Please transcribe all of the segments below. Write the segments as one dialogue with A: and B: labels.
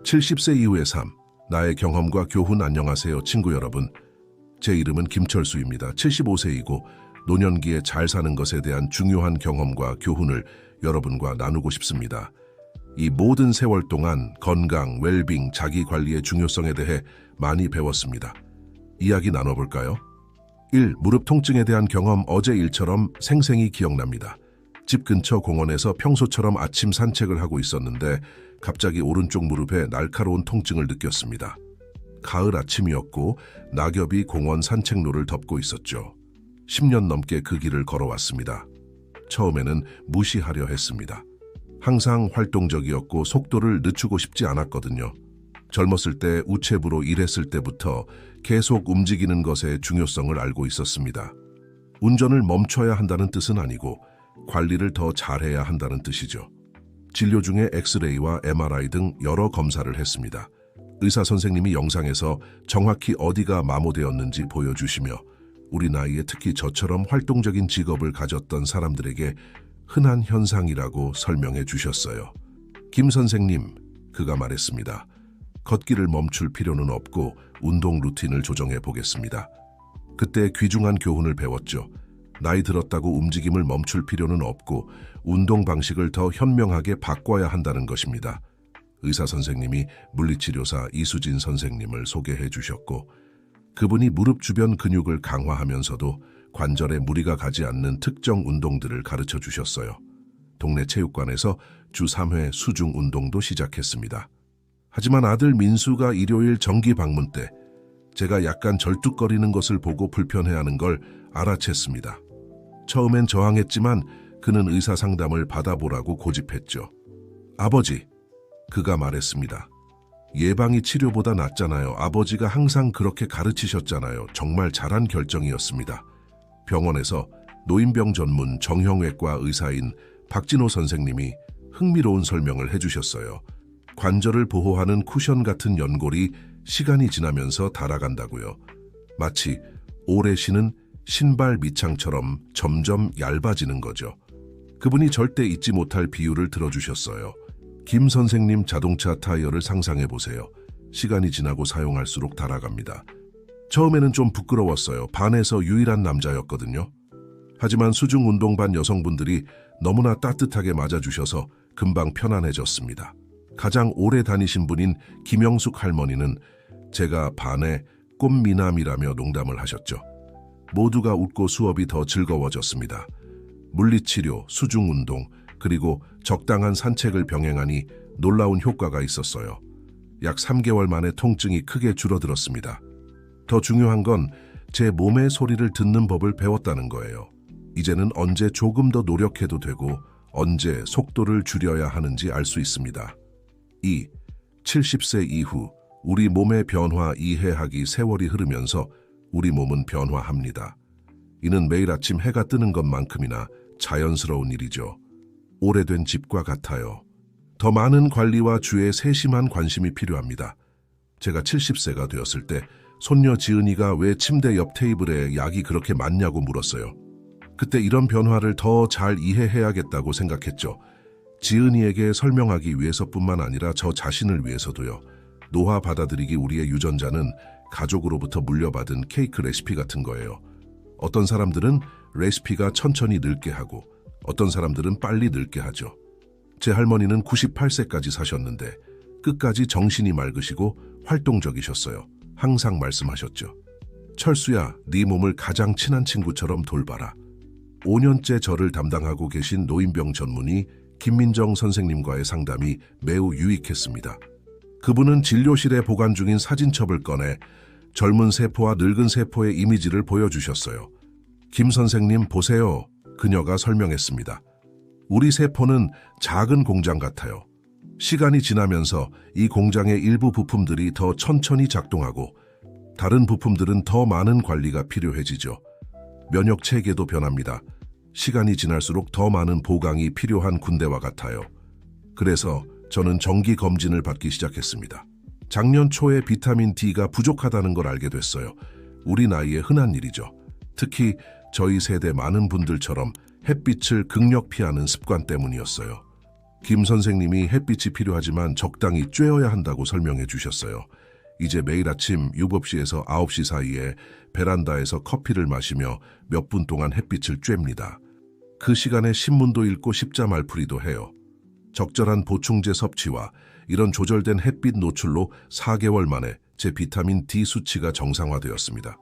A: 70세 이후의 삶, 나의 경험과 교훈. 안녕하세요 친구 여러분. 제 이름은 김철수입니다. 75세이고 노년기에 잘 사는 것에 대한 중요한 경험과 교훈을 여러분과 나누고 싶습니다. 이 모든 세월 동안 건강, 웰빙, 자기관리의 중요성에 대해 많이 배웠습니다. 이야기 나눠볼까요? 1. 무릎 통증에 대한 경험. 어제 일처럼 생생히 기억납니다. 집 근처 공원에서 평소처럼 아침 산책을 하고 있었는데 갑자기 오른쪽 무릎에 날카로운 통증을 느꼈습니다. 가을 아침이었고 낙엽이 공원 산책로를 덮고 있었죠. 10년 넘게 그 길을 걸어왔습니다. 처음에는 무시하려 했습니다. 항상 활동적이었고 속도를 늦추고 싶지 않았거든요. 젊었을 때 우체부로 일했을 때부터 계속 움직이는 것의 중요성을 알고 있었습니다. 운전을 멈춰야 한다는 뜻은 아니고 관리를 더 잘해야 한다는 뜻이죠. 진료 중에 엑스레이와 MRI 등 여러 검사를 했습니다. 의사 선생님이 영상에서 정확히 어디가 마모되었는지 보여주시며 우리 나이에 특히 저처럼 활동적인 직업을 가졌던 사람들에게 흔한 현상이라고 설명해 주셨어요. 김 선생님, 그가 말했습니다. 걷기를 멈출 필요는 없고 운동 루틴을 조정해 보겠습니다. 그때 귀중한 교훈을 배웠죠. 나이 들었다고 움직임을 멈출 필요는 없고 운동 방식을 더 현명하게 바꿔야 한다는 것입니다. 의사 선생님이 물리치료사 이수진 선생님을 소개해 주셨고 그분이 무릎 주변 근육을 강화하면서도 관절에 무리가 가지 않는 특정 운동들을 가르쳐 주셨어요. 동네 체육관에서 주 3회 수중 운동도 시작했습니다. 하지만 아들 민수가 일요일 정기 방문 때 제가 약간 절뚝거리는 것을 보고 불편해하는 걸 알아챘습니다. 처음엔 저항했지만 그는 의사 상담을 받아보라고 고집했죠. 아버지, 그가 말했습니다. 예방이 치료보다 낫잖아요. 아버지가 항상 그렇게 가르치셨잖아요. 정말 잘한 결정이었습니다. 병원에서 노인병 전문 정형외과 의사인 박진호 선생님이 흥미로운 설명을 해주셨어요. 관절을 보호하는 쿠션 같은 연골이 시간이 지나면서 닳아간다고요. 마치 오래 신은 신발 밑창처럼 점점 얇아지는 거죠. 그분이 절대 잊지 못할 비유를 들어주셨어요. 김 선생님 자동차 타이어를 상상해 보세요. 시간이 지나고 사용할수록 닳아갑니다. 처음에는 좀 부끄러웠어요. 반에서 유일한 남자였거든요. 하지만 수중 운동반 여성분들이 너무나 따뜻하게 맞아주셔서 금방 편안해졌습니다. 가장 오래 다니신 분인 김영숙 할머니는 제가 반의 꽃미남이라며 농담을 하셨죠. 모두가 웃고 수업이 더 즐거워졌습니다. 물리치료, 수중운동, 그리고 적당한 산책을 병행하니 놀라운 효과가 있었어요. 약 3개월 만에 통증이 크게 줄어들었습니다. 더 중요한 건 제 몸의 소리를 듣는 법을 배웠다는 거예요. 이제는 언제 조금 더 노력해도 되고 언제 속도를 줄여야 하는지 알 수 있습니다. 2. 70세 이후 우리 몸의 변화 이해하기. 세월이 흐르면서 우리 몸은 변화합니다. 이는 매일 아침 해가 뜨는 것만큼이나 자연스러운 일이죠. 오래된 집과 같아요. 더 많은 관리와 주의 세심한 관심이 필요합니다. 제가 70세가 되었을 때 손녀 지은이가 왜 침대 옆 테이블에 약이 그렇게 많냐고 물었어요. 그때 이런 변화를 더 잘 이해해야겠다고 생각했죠. 지은이에게 설명하기 위해서뿐만 아니라 저 자신을 위해서도요. 노화 받아들이기. 우리의 유전자는 가족으로부터 물려받은 케이크 레시피 같은 거예요. 어떤 사람들은 레시피가 천천히 늙게 하고 어떤 사람들은 빨리 늙게 하죠. 제 할머니는 98세까지 사셨는데 끝까지 정신이 맑으시고 활동적이셨어요. 항상 말씀하셨죠. 철수야, 네 몸을 가장 친한 친구처럼 돌봐라. 5년째 저를 담당하고 계신 노인병 전문의 김민정 선생님과의 상담이 매우 유익했습니다. 그분은 진료실에 보관 중인 사진첩을 꺼내 젊은 세포와 늙은 세포의 이미지를 보여주셨어요. 김 선생님 보세요. 그녀가 설명했습니다. 우리 세포는 작은 공장 같아요. 시간이 지나면서 이 공장의 일부 부품들이 더 천천히 작동하고 다른 부품들은 더 많은 관리가 필요해지죠. 면역 체계도 변합니다. 시간이 지날수록 더 많은 보강이 필요한 군대와 같아요. 그래서 저는 정기 검진을 받기 시작했습니다. 작년 초에 비타민 D가 부족하다는 걸 알게 됐어요. 우리 나이에 흔한 일이죠. 특히 저희 세대 많은 분들처럼 햇빛을 극력 피하는 습관 때문이었어요. 김 선생님이 햇빛이 필요하지만 적당히 쬐어야 한다고 설명해 주셨어요. 이제 매일 아침 7시에서 9시 사이에 베란다에서 커피를 마시며 몇 분 동안 햇빛을 쬐입니다. 그 시간에 신문도 읽고 십자 말풀이도 해요. 적절한 보충제 섭취와 이런 조절된 햇빛 노출로 4개월 만에 제 비타민 D 수치가 정상화되었습니다.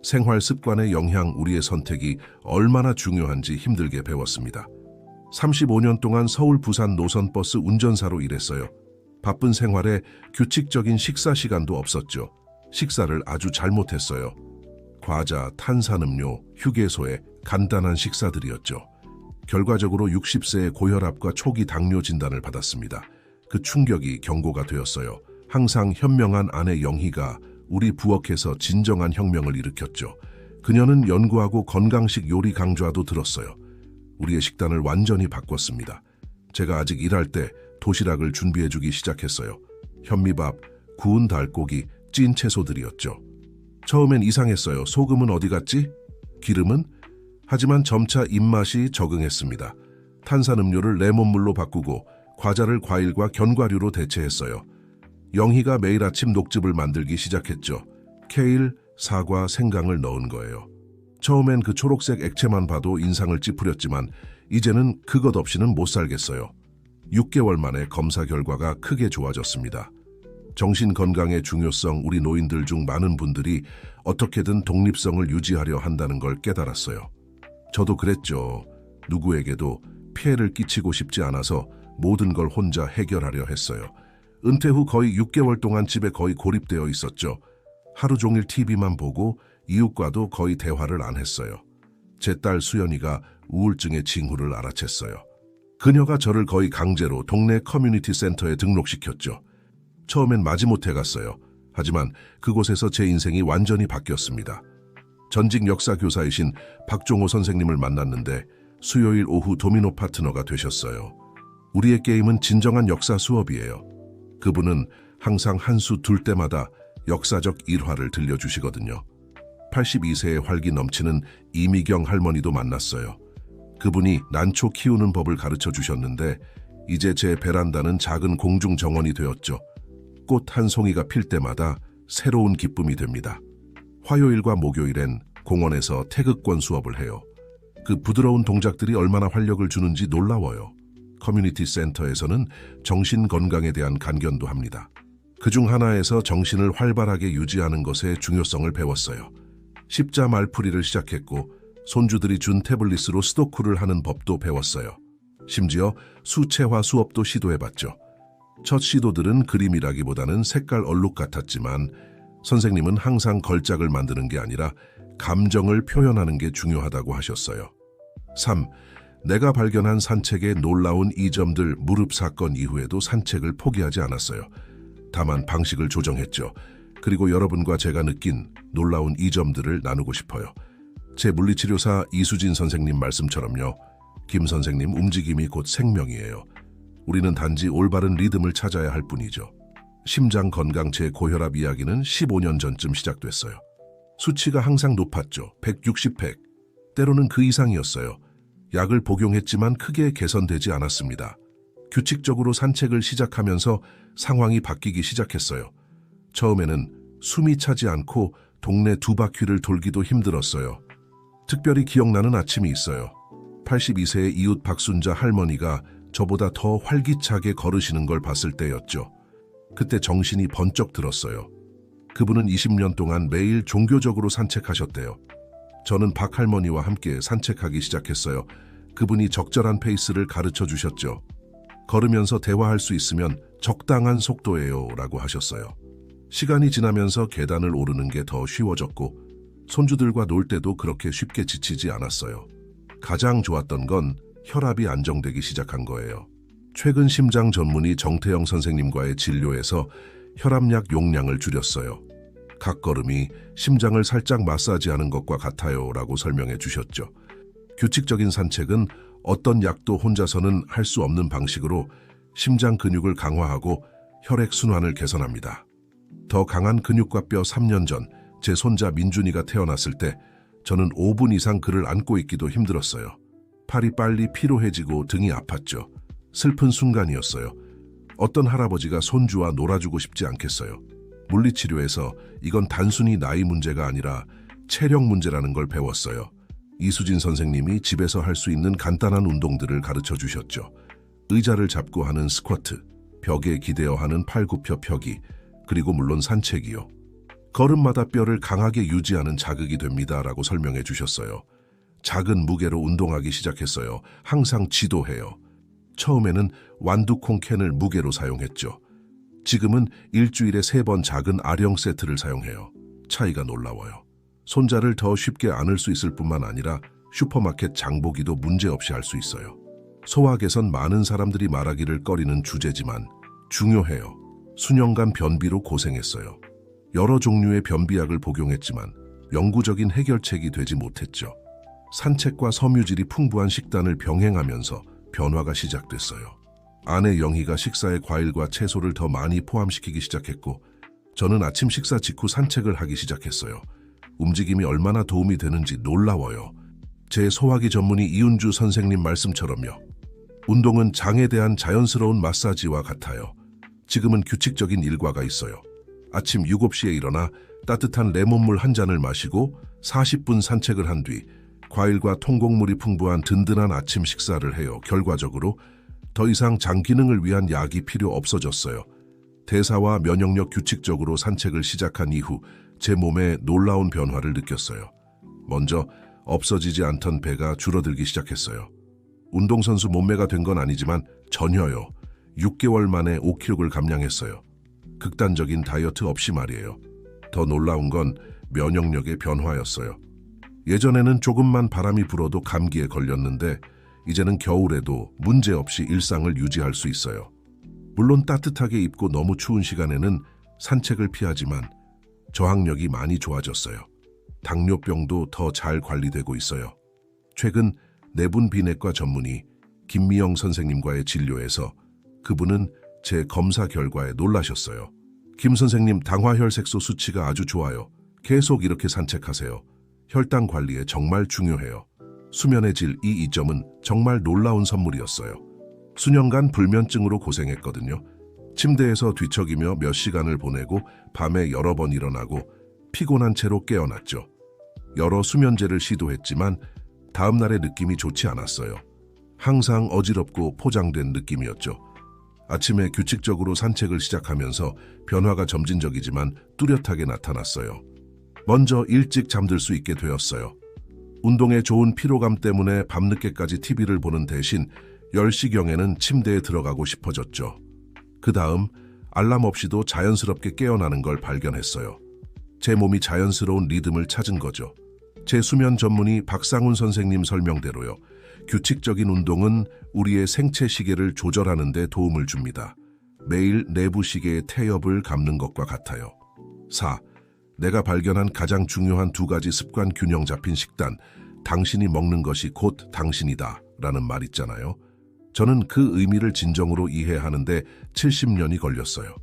A: 생활 습관의 영향, 우리의 선택이 얼마나 중요한지 힘들게 배웠습니다. 35년 동안 서울 부산 노선버스 운전사로 일했어요. 바쁜 생활에 규칙적인 식사 시간도 없었죠. 식사를 아주 잘못했어요. 과자, 탄산음료, 휴게소에 간단한 식사들이었죠. 결과적으로 60세의 고혈압과 초기 당뇨 진단을 받았습니다. 그 충격이 경고가 되었어요. 항상 현명한 아내 영희가 우리 부엌에서 진정한 혁명을 일으켰죠. 그녀는 연구하고 건강식 요리 강좌도 들었어요. 우리의 식단을 완전히 바꿨습니다. 제가 아직 일할 때 도시락을 준비해주기 시작했어요. 현미밥, 구운 달고기, 찐 채소들이었죠. 처음엔 이상했어요. 소금은 어디 갔지? 기름은? 하지만 점차 입맛이 적응했습니다. 탄산음료를 레몬물로 바꾸고 과자를 과일과 견과류로 대체했어요. 영희가 매일 아침 녹즙을 만들기 시작했죠. 케일, 사과, 생강을 넣은 거예요. 처음엔 그 초록색 액체만 봐도 인상을 찌푸렸지만 이제는 그것 없이는 못 살겠어요. 6개월 만에 검사 결과가 크게 좋아졌습니다. 정신건강의 중요성, 우리 노인들 중 많은 분들이 어떻게든 독립성을 유지하려 한다는 걸 깨달았어요. 저도 그랬죠. 누구에게도 피해를 끼치고 싶지 않아서 모든 걸 혼자 해결하려 했어요. 은퇴 후 거의 6개월 동안 집에 거의 고립되어 있었죠. 하루 종일 TV만 보고 이웃과도 거의 대화를 안 했어요. 제 딸 수연이가 우울증의 징후를 알아챘어요. 그녀가 저를 거의 강제로 동네 커뮤니티 센터에 등록시켰죠. 처음엔 마지못해 갔어요. 하지만 그곳에서 제 인생이 완전히 바뀌었습니다. 전직 역사 교사이신 박종호 선생님을 만났는데 수요일 오후 도미노 파트너가 되셨어요. 우리의 게임은 진정한 역사 수업이에요. 그분은 항상 한 수 둘 때마다 역사적 일화를 들려주시거든요. 82세의 활기 넘치는 이미경 할머니도 만났어요. 그분이 난초 키우는 법을 가르쳐 주셨는데 이제 제 베란다는 작은 공중 정원이 되었죠. 꽃 한 송이가 필 때마다 새로운 기쁨이 됩니다. 화요일과 목요일엔 공원에서 태극권 수업을 해요. 그 부드러운 동작들이 얼마나 활력을 주는지 놀라워요. 커뮤니티 센터에서는 정신 건강에 대한 간견도 합니다. 그중 하나에서 정신을 활발하게 유지하는 것의 중요성을 배웠어요. 십자 말풀이를 시작했고 손주들이 준 태블릿으로 스토쿠를 하는 법도 배웠어요. 심지어 수채화 수업도 시도해봤죠. 첫 시도들은 그림이라기보다는 색깔 얼룩 같았지만 선생님은 항상 걸작을 만드는 게 아니라 감정을 표현하는 게 중요하다고 하셨어요. 3. 내가 발견한 산책의 놀라운 이점들. 무릎 사건 이후에도 산책을 포기하지 않았어요. 다만 방식을 조정했죠. 그리고 여러분과 제가 느낀 놀라운 이점들을 나누고 싶어요. 제 물리치료사 이수진 선생님 말씀처럼요. 김 선생님, 움직임이 곧 생명이에요. 우리는 단지 올바른 리듬을 찾아야 할 뿐이죠. 심장 건강, 제 고혈압 이야기는 15년 전쯤 시작됐어요. 수치가 항상 높았죠. 160, 100. 때로는 그 이상이었어요. 약을 복용했지만 크게 개선되지 않았습니다. 규칙적으로 산책을 시작하면서 상황이 바뀌기 시작했어요. 처음에는 숨이 차지 않고 동네 2바퀴를 돌기도 힘들었어요. 특별히 기억나는 아침이 있어요. 82세의 이웃 박순자 할머니가 저보다 더 활기차게 걸으시는 걸 봤을 때였죠. 그때 정신이 번쩍 들었어요. 그분은 20년 동안 매일 종교적으로 산책하셨대요. 저는 박 할머니와 함께 산책하기 시작했어요. 그분이 적절한 페이스를 가르쳐 주셨죠. 걸으면서 대화할 수 있으면 적당한 속도예요 라고 하셨어요. 시간이 지나면서 계단을 오르는 게 더 쉬워졌고 손주들과 놀 때도 그렇게 쉽게 지치지 않았어요. 가장 좋았던 건 혈압이 안정되기 시작한 거예요. 최근 심장 전문의 정태영 선생님과의 진료에서 혈압약 용량을 줄였어요. 각 걸음이 심장을 살짝 마사지하는 것과 같아요 라고 설명해 주셨죠. 규칙적인 산책은 어떤 약도 혼자서는 할 수 없는 방식으로 심장 근육을 강화하고 혈액순환을 개선합니다. 더 강한 근육과 뼈. 3년 전 제 손자 민준이가 태어났을 때 저는 5분 이상 그를 안고 있기도 힘들었어요. 팔이 빨리 피로해지고 등이 아팠죠. 슬픈 순간이었어요. 어떤 할아버지가 손주와 놀아주고 싶지 않겠어요. 물리치료에서 이건 단순히 나이 문제가 아니라 체력 문제라는 걸 배웠어요. 이수진 선생님이 집에서 할 수 있는 간단한 운동들을 가르쳐 주셨죠. 의자를 잡고 하는 스쿼트, 벽에 기대어 하는 팔굽혀 펴기, 그리고 물론 산책이요. 걸음마다 뼈를 강하게 유지하는 자극이 됩니다라고 설명해 주셨어요. 작은 무게로 운동하기 시작했어요. 항상 지도해요. 처음에는 완두콩 캔을 무게로 사용했죠. 지금은 일주일에 3번 작은 아령 세트를 사용해요. 차이가 놀라워요. 손자를 더 쉽게 안을 수 있을 뿐만 아니라 슈퍼마켓 장보기도 문제없이 할 수 있어요. 소화 개선 많은 사람들이 말하기를 꺼리는 주제지만 중요해요. 수년간 변비로 고생했어요. 여러 종류의 변비약을 복용했지만 영구적인 해결책이 되지 못했죠. 산책과 섬유질이 풍부한 식단을 병행하면서 변화가 시작됐어요. 아내 영희가 식사에 과일과 채소를 더 많이 포함시키기 시작했고 저는 아침 식사 직후 산책을 하기 시작했어요. 움직임이 얼마나 도움이 되는지 놀라워요. 제 소화기 전문의 이은주 선생님 말씀처럼요. 운동은 장에 대한 자연스러운 마사지와 같아요. 지금은 규칙적인 일과가 있어요. 아침 7시에 일어나 따뜻한 레몬물 한 잔을 마시고 40분 산책을 한 뒤 과일과 통곡물이 풍부한 든든한 아침 식사를 해요. 결과적으로 더 이상 장 기능을 위한 약이 필요 없어졌어요. 대사와 면역력 규칙적으로 산책을 시작한 이후 제 몸에 놀라운 변화를 느꼈어요. 먼저 없어지지 않던 배가 줄어들기 시작했어요. 운동선수 몸매가 된 건 아니지만 전혀요. 6개월 만에 5kg를 감량했어요. 극단적인 다이어트 없이 말이에요. 더 놀라운 건 면역력의 변화였어요. 예전에는 조금만 바람이 불어도 감기에 걸렸는데 이제는 겨울에도 문제없이 일상을 유지할 수 있어요. 물론 따뜻하게 입고 너무 추운 시간에는 산책을 피하지만 저항력이 많이 좋아졌어요. 당뇨병도 더 잘 관리되고 있어요. 최근 내분 비내과 전문의 김미영 선생님과의 진료에서 그분은 제 검사 결과에 놀라셨어요. 김 선생님, 당화혈색소 수치가 아주 좋아요. 계속 이렇게 산책하세요. 혈당 관리에 정말 중요해요. 수면의 질, 이 점은 정말 놀라운 선물이었어요. 수년간 불면증으로 고생했거든요. 침대에서 뒤척이며 몇 시간을 보내고 밤에 여러 번 일어나고 피곤한 채로 깨어났죠. 여러 수면제를 시도했지만 다음 날의 느낌이 좋지 않았어요. 항상 어지럽고 포장된 느낌이었죠. 아침에 규칙적으로 산책을 시작하면서 변화가 점진적이지만 뚜렷하게 나타났어요. 먼저 일찍 잠들 수 있게 되었어요. 운동에 좋은 피로감 때문에 밤늦게까지 TV를 보는 대신 10시경에는 침대에 들어가고 싶어졌죠. 그 다음 알람 없이도 자연스럽게 깨어나는 걸 발견했어요. 제 몸이 자연스러운 리듬을 찾은 거죠. 제 수면 전문의 박상훈 선생님 설명대로요. 규칙적인 운동은 우리의 생체 시계를 조절하는 데 도움을 줍니다. 매일 내부 시계의 태엽을 감는 것과 같아요. 4. 내가 발견한 가장 중요한 2가지 습관 균형 잡힌 식단. 당신이 먹는 것이 곧 당신이다 라는 말 있잖아요. 저는 그 의미를 진정으로 이해하는데 70년이 걸렸어요.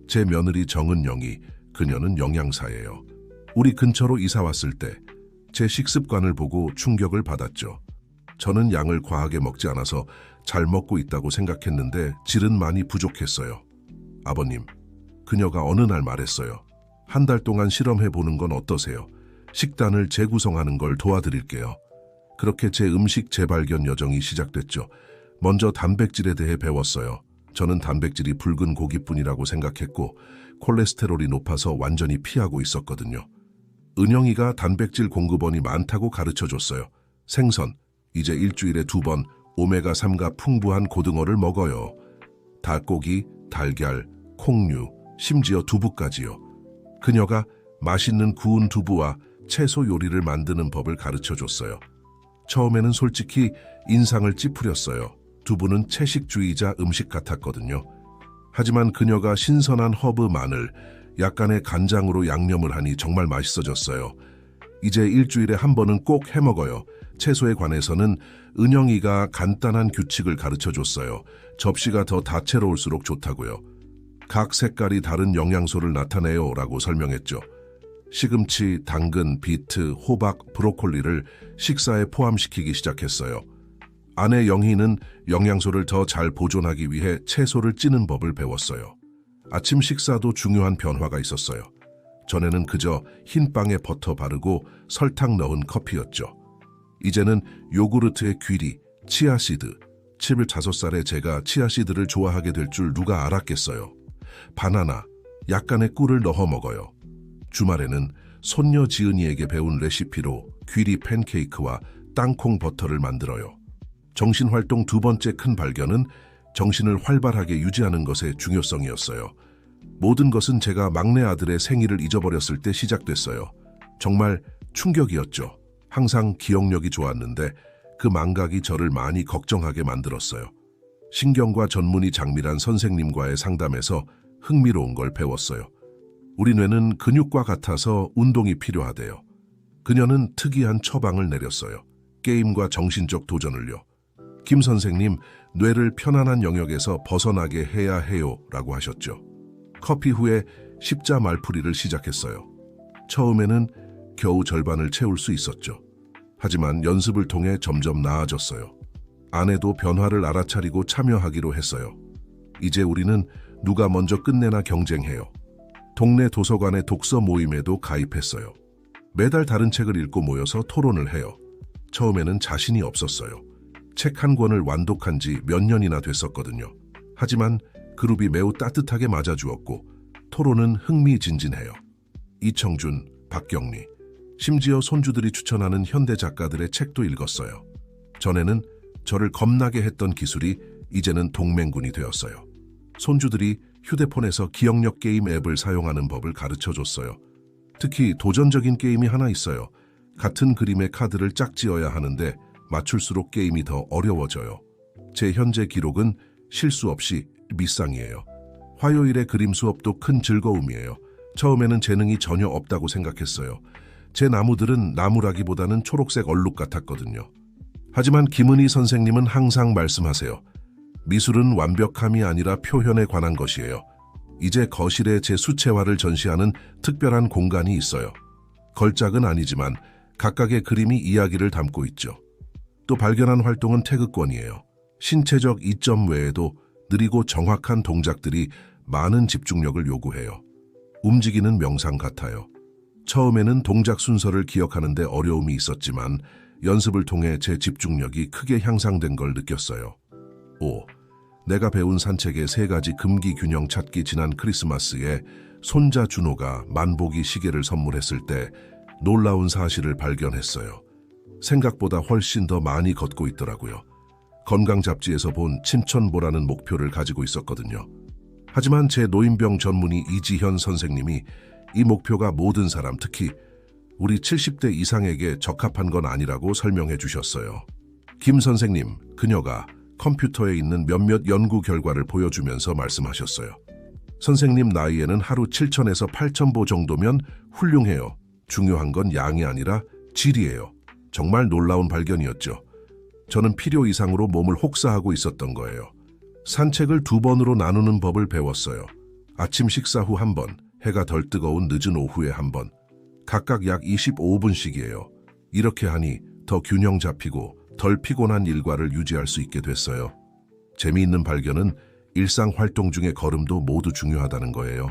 A: 제 며느리 정은영이, 그녀는 영양사예요. 우리 근처로 이사 왔을 때 제 식습관을 보고 충격을 받았죠. 저는 양을 과하게 먹지 않아서 잘 먹고 있다고 생각했는데 질은 많이 부족했어요. 아버님, 그녀가 어느 날 말했어요. 1달 동안 실험해보는 건 어떠세요? 식단을 재구성하는 걸 도와드릴게요. 그렇게 제 음식 재발견 여정이 시작됐죠. 먼저 단백질에 대해 배웠어요. 저는 단백질이 붉은 고기뿐이라고 생각했고 콜레스테롤이 높아서 완전히 피하고 있었거든요. 은영이가 단백질 공급원이 많다고 가르쳐줬어요. 생선, 이제 일주일에 2번 오메가3가 풍부한 고등어를 먹어요. 닭고기, 달걀, 콩류, 심지어 두부까지요. 그녀가 맛있는 구운 두부와 채소 요리를 만드는 법을 가르쳐줬어요. 처음에는 솔직히 인상을 찌푸렸어요. 두부는 채식주의자 음식 같았거든요. 하지만 그녀가 신선한 허브, 마늘, 약간의 간장으로 양념을 하니 정말 맛있어졌어요. 이제 일주일에 1번은 꼭 해먹어요. 채소에 관해서는 은영이가 간단한 규칙을 가르쳐줬어요. 접시가 더 다채로울수록 좋다고요. 각 색깔이 다른 영양소를 나타내요 라고 설명했죠. 시금치, 당근, 비트, 호박, 브로콜리를 식사에 포함시키기 시작했어요. 아내 영희는 영양소를 더 잘 보존하기 위해 채소를 찌는 법을 배웠어요. 아침 식사도 중요한 변화가 있었어요. 전에는 그저 흰 빵에 버터 바르고 설탕 넣은 커피였죠. 이제는 요구르트에 귀리, 치아씨드. 25살에 제가 치아씨드를 좋아하게 될 줄 누가 알았겠어요. 바나나, 약간의 꿀을 넣어 먹어요. 주말에는 손녀 지은이에게 배운 레시피로 귀리 팬케이크와 땅콩 버터를 만들어요. 정신활동 두 번째 큰 발견은 정신을 활발하게 유지하는 것의 중요성이었어요. 모든 것은 제가 막내 아들의 생일을 잊어버렸을 때 시작됐어요. 정말 충격이었죠. 항상 기억력이 좋았는데 그 망각이 저를 많이 걱정하게 만들었어요. 신경과 전문의 장밀한 선생님과의 상담에서 흥미로운 걸 배웠어요. 우리 뇌는 근육과 같아서 운동이 필요하대요. 그녀는 특이한 처방을 내렸어요. 게임과 정신적 도전을요. 김 선생님, 뇌를 편안한 영역에서 벗어나게 해야 해요 라고 하셨죠. 커피 후에 십자 말풀이를 시작했어요. 처음에는 겨우 절반을 채울 수 있었죠. 하지만 연습을 통해 점점 나아졌어요. 아내도 변화를 알아차리고 참여하기로 했어요. 이제 우리는 누가 먼저 끝내나 경쟁해요. 동네 도서관의 독서 모임에도 가입했어요. 매달 다른 책을 읽고 모여서 토론을 해요. 처음에는 자신이 없었어요. 책 한 권을 완독한 지 몇 년이나 됐었거든요. 하지만 그룹이 매우 따뜻하게 맞아주었고 토론은 흥미진진해요. 이청준, 박경리, 심지어 손주들이 추천하는 현대 작가들의 책도 읽었어요. 전에는 저를 겁나게 했던 기술이 이제는 동맹군이 되었어요. 손주들이 휴대폰에서 기억력 게임 앱을 사용하는 법을 가르쳐줬어요. 특히 도전적인 게임이 하나 있어요. 같은 그림의 카드를 짝지어야 하는데 맞출수록 게임이 더 어려워져요. 제 현재 기록은 실수 없이 밑상이에요. 화요일의 그림 수업도 큰 즐거움이에요. 처음에는 재능이 전혀 없다고 생각했어요. 제 나무들은 나무라기보다는 초록색 얼룩 같았거든요. 하지만 김은희 선생님은 항상 말씀하세요. 미술은 완벽함이 아니라 표현에 관한 것이에요. 이제 거실에 제 수채화를 전시하는 특별한 공간이 있어요. 걸작은 아니지만 각각의 그림이 이야기를 담고 있죠. 또 발견한 활동은 태극권이에요. 신체적 이점 외에도 느리고 정확한 동작들이 많은 집중력을 요구해요. 움직이는 명상 같아요. 처음에는 동작 순서를 기억하는데 어려움이 있었지만 연습을 통해 제 집중력이 크게 향상된 걸 느꼈어요. 5. 내가 배운 산책의 3가지 금기 균형 찾기. 지난 크리스마스에 손자 준호가 만보기 시계를 선물했을 때 놀라운 사실을 발견했어요. 생각보다 훨씬 더 많이 걷고 있더라고요. 건강 잡지에서 본 침천보라는 목표를 가지고 있었거든요. 하지만 제 노인병 전문의 이지현 선생님이 이 목표가 모든 사람, 특히 우리 70대 이상에게 적합한 건 아니라고 설명해 주셨어요. 김 선생님, 그녀가 컴퓨터에 있는 몇몇 연구 결과를 보여주면서 말씀하셨어요. 선생님 나이에는 하루 7,000에서 8,000보 정도면 훌륭해요. 중요한 건 양이 아니라 질이에요. 정말 놀라운 발견이었죠. 저는 필요 이상으로 몸을 혹사하고 있었던 거예요. 산책을 2번으로 나누는 법을 배웠어요. 아침 식사 후 1번, 해가 덜 뜨거운 늦은 오후에 1번. 각각 약 25분씩이에요. 이렇게 하니 더 균형 잡히고 덜 피곤한 일과를 유지할 수 있게 됐어요. 재미있는 발견은 일상 활동 중에 걸음도 모두 중요하다는 거예요.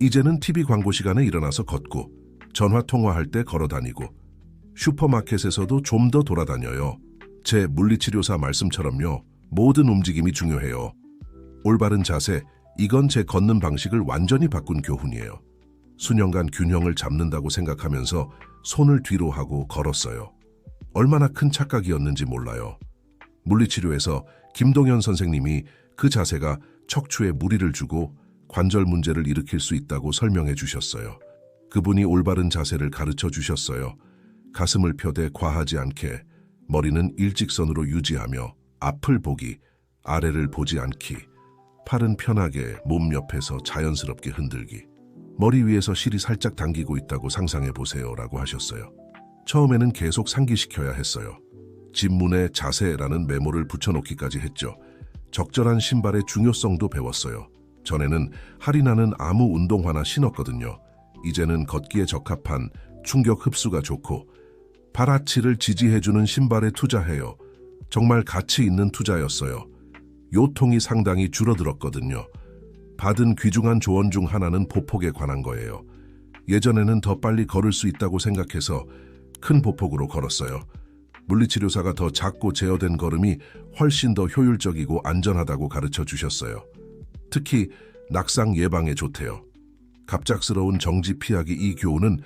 A: 이제는 TV 광고 시간에 일어나서 걷고, 전화 통화할 때 걸어 다니고, 슈퍼마켓에서도 좀 더 돌아다녀요. 제 물리치료사 말씀처럼요. 모든 움직임이 중요해요. 올바른 자세, 이건 제 걷는 방식을 완전히 바꾼 교훈이에요. 수년간 균형을 잡는다고 생각하면서 손을 뒤로 하고 걸었어요. 얼마나 큰 착각이었는지 몰라요. 물리치료에서 김동현 선생님이 그 자세가 척추에 무리를 주고 관절 문제를 일으킬 수 있다고 설명해 주셨어요. 그분이 올바른 자세를 가르쳐 주셨어요. 가슴을 펴되 과하지 않게, 머리는 일직선으로 유지하며 앞을 보기, 아래를 보지 않기, 팔은 편하게 몸 옆에서 자연스럽게 흔들기, 머리 위에서 실이 살짝 당기고 있다고 상상해 보세요 라고 하셨어요. 처음에는 계속 상기시켜야 했어요. 집문에 자세라는 메모를 붙여놓기까지 했죠. 적절한 신발의 중요성도 배웠어요. 전에는 할인하는 아무 운동화나 신었거든요. 이제는 걷기에 적합한 충격 흡수가 좋고 발아치를 지지해주는 신발에 투자해요. 정말 가치 있는 투자였어요. 요통이 상당히 줄어들었거든요. 받은 귀중한 조언 중 하나는 보폭에 관한 거예요. 예전에는 더 빨리 걸을 수 있다고 생각해서 큰 보폭으로 걸었어요. 물리치료사가 더 작고 제어된 걸음이 훨씬 더 효율적이고 안전하다고 가르쳐 주셨어요. 특히 낙상 예방에 좋대요. 갑작스러운 정지 피하기 이 교훈은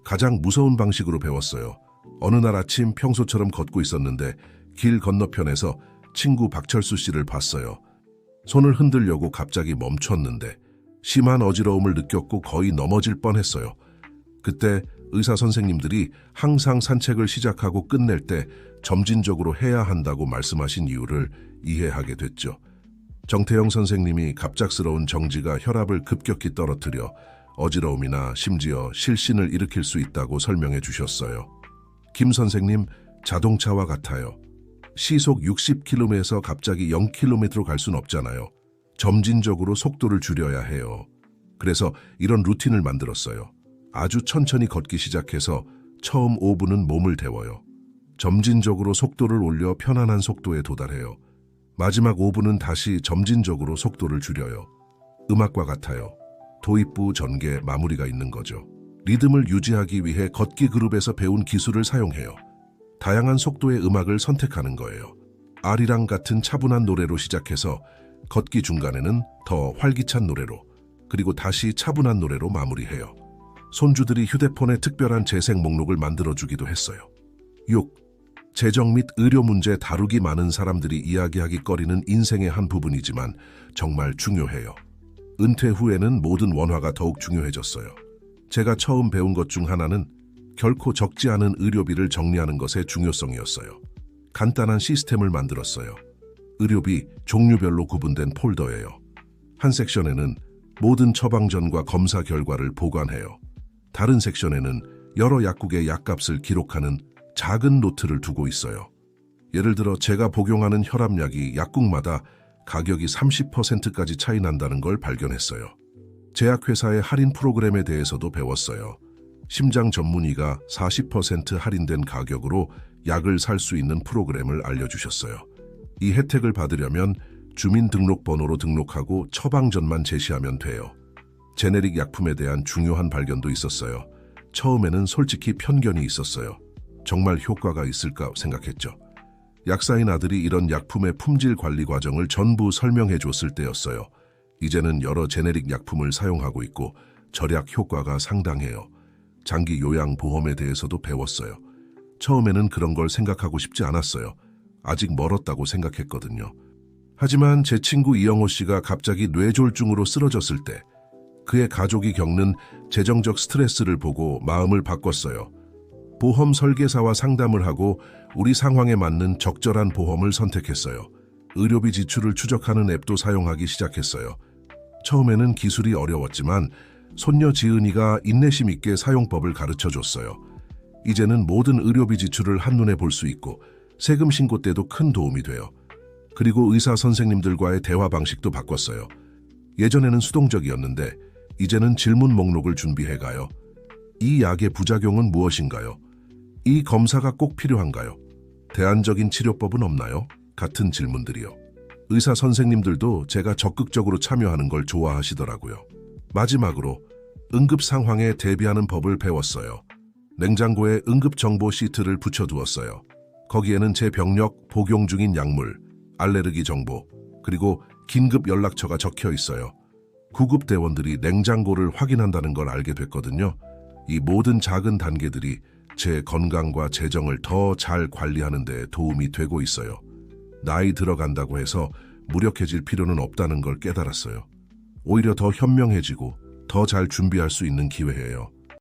A: 가장 무서운 방식으로 배웠어요. 어느 날 아침 평소처럼 걷고 있었는데 길 건너편에서 친구 박철수 씨를 봤어요. 손을 흔들려고 갑자기 멈췄는데 심한 어지러움을 느꼈고 거의 넘어질 뻔했어요. 그때 의사 선생님들이 항상 산책을 시작하고 끝낼 때 점진적으로 해야 한다고 말씀하신 이유를 이해하게 됐죠. 정태영 선생님이 갑작스러운 정지가 혈압을 급격히 떨어뜨려 어지러움이나 심지어 실신을 일으킬 수 있다고 설명해 주셨어요. 김 선생님, 자동차와 같아요. 시속 60km에서 갑자기 0km로 갈 순 없잖아요. 점진적으로 속도를 줄여야 해요. 그래서 이런 루틴을 만들었어요. 아주 천천히 걷기 시작해서 처음 5분은 몸을 데워요. 점진적으로 속도를 올려 편안한 속도에 도달해요. 마지막 5분은 다시 점진적으로 속도를 줄여요. 음악과 같아요. 도입부, 전개, 마무리가 있는 거죠. 리듬을 유지하기 위해 걷기 그룹에서 배운 기술을 사용해요. 다양한 속도의 음악을 선택하는 거예요. 아리랑 같은 차분한 노래로 시작해서 걷기 중간에는 더 활기찬 노래로, 그리고 다시 차분한 노래로 마무리해요. 손주들이 휴대폰에 특별한 재생 목록을 만들어주기도 했어요. 6. 재정 및 의료 문제 다루기. 많은 사람들이 이야기하기 꺼리는 인생의 한 부분이지만 정말 중요해요. 은퇴 후에는 모든 원화가 더욱 중요해졌어요. 제가 처음 배운 것 중 하나는 결코 적지 않은 의료비를 정리하는 것의 중요성이었어요. 간단한 시스템을 만들었어요. 의료비 종류별로 구분된 폴더예요. 한 섹션에는 모든 처방전과 검사 결과를 보관해요. 다른 섹션에는 여러 약국의 약값을 기록하는 작은 노트를 두고 있어요. 예를 들어 제가 복용하는 혈압약이 약국마다 가격이 30%까지 차이 난다는 걸 발견했어요. 제약회사의 할인 프로그램에 대해서도 배웠어요. 심장 전문의가 40% 할인된 가격으로 약을 살 수 있는 프로그램을 알려주셨어요. 이 혜택을 받으려면 주민등록번호로 등록하고 처방전만 제시하면 돼요. 제네릭 약품에 대한 중요한 발견도 있었어요. 처음에는 솔직히 편견이 있었어요. 정말 효과가 있을까 생각했죠. 약사인 아들이 이런 약품의 품질 관리 과정을 전부 설명해 줬을 때였어요. 이제는 여러 제네릭 약품을 사용하고 있고 절약 효과가 상당해요. 장기 요양 보험에 대해서도 배웠어요. 처음에는 그런 걸 생각하고 싶지 않았어요. 아직 멀었다고 생각했거든요. 하지만 제 친구 이영호 씨가 갑자기 뇌졸중으로 쓰러졌을 때 그의 가족이 겪는 재정적 스트레스를 보고 마음을 바꿨어요. 보험 설계사와 상담을 하고 우리 상황에 맞는 적절한 보험을 선택했어요. 의료비 지출을 추적하는 앱도 사용하기 시작했어요. 처음에는 기술이 어려웠지만 손녀 지은이가 인내심 있게 사용법을 가르쳐줬어요. 이제는 모든 의료비 지출을 한눈에 볼 수 있고 세금 신고 때도 큰 도움이 돼요. 그리고 의사 선생님들과의 대화 방식도 바꿨어요. 예전에는 수동적이었는데 이제는 질문 목록을 준비해가요. 이 약의 부작용은 무엇인가요? 이 검사가 꼭 필요한가요? 대안적인 치료법은 없나요? 같은 질문들이요. 의사 선생님들도 제가 적극적으로 참여하는 걸 좋아하시더라고요. 마지막으로 응급 상황에 대비하는 법을 배웠어요. 냉장고에 응급 정보 시트를 붙여두었어요. 거기에는 제 병력, 복용 중인 약물, 알레르기 정보, 그리고 긴급 연락처가 적혀 있어요. 구급대원들이 냉장고를 확인한다는 걸 알게 됐거든요. 이 모든 작은 단계들이 제 건강과 재정을 더 잘 관리하는 데 도움이 되고 있어요. 나이 들어간다고 해서 무력해질 필요는 없다는 걸 깨달았어요. 오히려 더 현명해지고 더 잘 준비할 수 있는 기회예요.